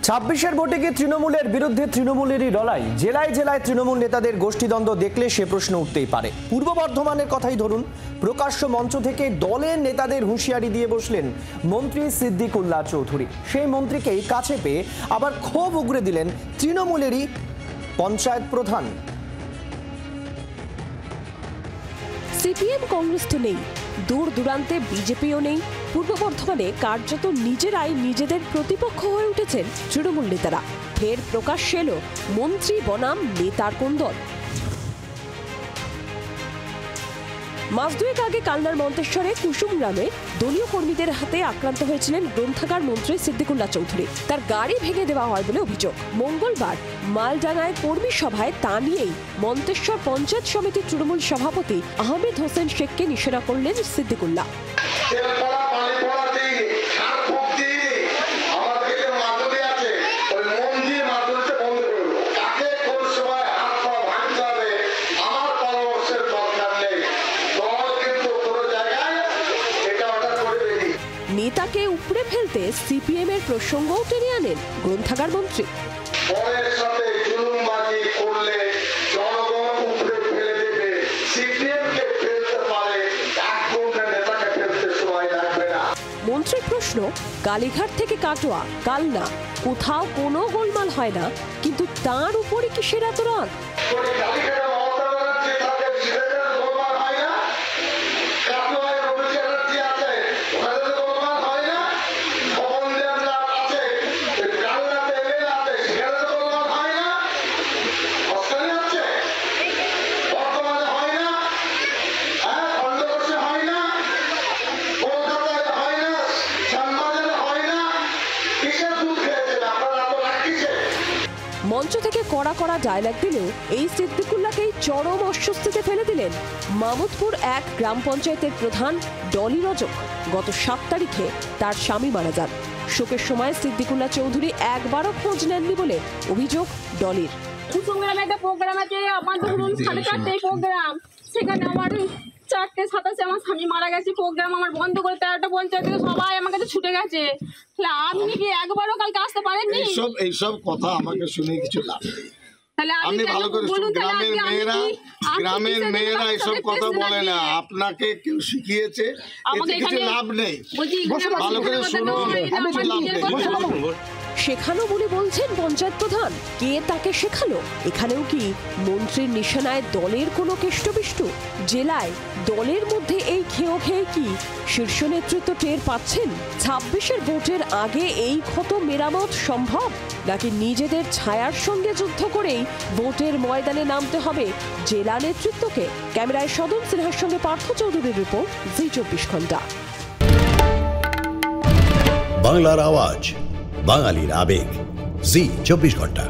26-এর ভোটে গিয়ে তৃণমূলের বিরুদ্ধে তৃণমূলেরই লড়াই। জেলায় জেলায় তৃণমূল নেতাদের গোষ্ঠীদ্বন্দ্ব দেখলে সে প্রশ্ন উঠতেই পারে। পূর্ব বর্ধমানের কথাই ধরুন, প্রকাশ্য মঞ্চ থেকে দলের নেতাদের হুঁশিয়ারি দিয়ে বসলেন মন্ত্রী সিদ্দিকুল্লাহ চৌধুরী। সেই মন্ত্রীকেই কাছে পেয়ে আবার ক্ষোভ উগরে দিলেন তৃণমূলেরই পঞ্চায়েত প্রধান। সিপিএম কংগ্রেস তো নেই, দূর দূরান্তে বিজেপিও নেই। পূর্ব বর্ধমানে কার্যত নিজেরাই নিজেদের প্রতিপক্ষ হয়ে উঠেছেন তৃণমূল নেতারা। ফের প্রকাশ্যে এলো মন্ত্রী বনাম নেতার কোন্দল। মাস দুয়েক আগে কালনার মন্তেশ্বরে কুসুম গ্রামে দলীয় কর্মীদের হাতে আক্রান্ত হয়েছিলেন গ্রন্থাগার মন্ত্রী সিদ্দিকুল্লাহ চৌধুরী। তার গাড়ি ভেঙে দেওয়া হয় বলে অভিযোগ। মঙ্গলবার মালডাঙ্গায় কর্মী সভায় তা নিয়েই মন্তেশ্বর পঞ্চায়েত সমিতির তৃণমূল সভাপতি আহমেদ হোসেন শেখকে নিশানা করলেন সিদ্দিকুল্লাহ। নেতাকে উপড়ে ফেলতে সিপিএম এর প্রসঙ্গও টেনে আনেন গ্রন্থাগার মন্ত্রী। মন্ত্রীর প্রশ্ন, কালীঘাট থেকে কাটোয়া কালনা কোথাও কোনো গোলমাল হয় না, কিন্তু তার উপরে কিসের এত রাগ? মঞ্চ থেকে কড়া কড়া ডায়লগ দিলেও এই সিদ্দিকুল্লাহকেই চরম অস্বস্তিতে ফেলে দিলেন মামুদপুর 1 গ্রাম পঞ্চায়েতের প্রধান ডলি রজক। গত 7 তারিখে তার স্বামী মারা যান। শোকের সময় সিদ্দিকুল্লাহ চৌধুরী একবারও খোঁজ নেননি বলে অভিযোগ ডলির। প্রোগ্রাম আছে আমার, ধরুন 4:30 প্রোগ্রাম, সেখানে আমার 4:27 আমার স্বামী মারা গেছে। প্রোগ্রাম আমার বন্ধ করে 13টা পঞ্চায়েত থেকে সবাই আমার কাছে ছুটে গেছে। আপনি কি একবারও কালকে আসতে পারেননি? এইসব কথা আমাকে শুনে কিছু লাভ নেই। আমি ভালো করে গ্রামের মেয়েরা এইসব কথা বলে না, আপনাকে কেউ শিখিয়েছে, এতে কিছু লাভ নেই। ভালো করে শুনুন, লাভ নেই। শেখানো বলে বলছেন পঞ্চায়েত প্রধান। কে তাকে শেখালো? এখানেও কি মন্ত্রীর নিশানায় দলের কোনো কেষ্টবিষ্টু? জেলায় দলের মধ্যে এই খেয়ে খেয়ে কি শীর্ষ নেতৃত্ব টের পাচ্ছেন? 26-এর ভোটের আগে এই ক্ষত মেরামত সম্ভব, নাকি নিজেদের ছায়ার সঙ্গে যুদ্ধ করেই ভোটের ময়দানে নামতে হবে জেলা নেতৃত্বকে? ক্যামেরায় সদন সিনহার সঙ্গে পার্থ চৌধুরীর রিপোর্ট, জি 24 ঘন্টা। বাংলার আওয়াজ, বাঙালির আবেগ, জি 24 ঘন্টা।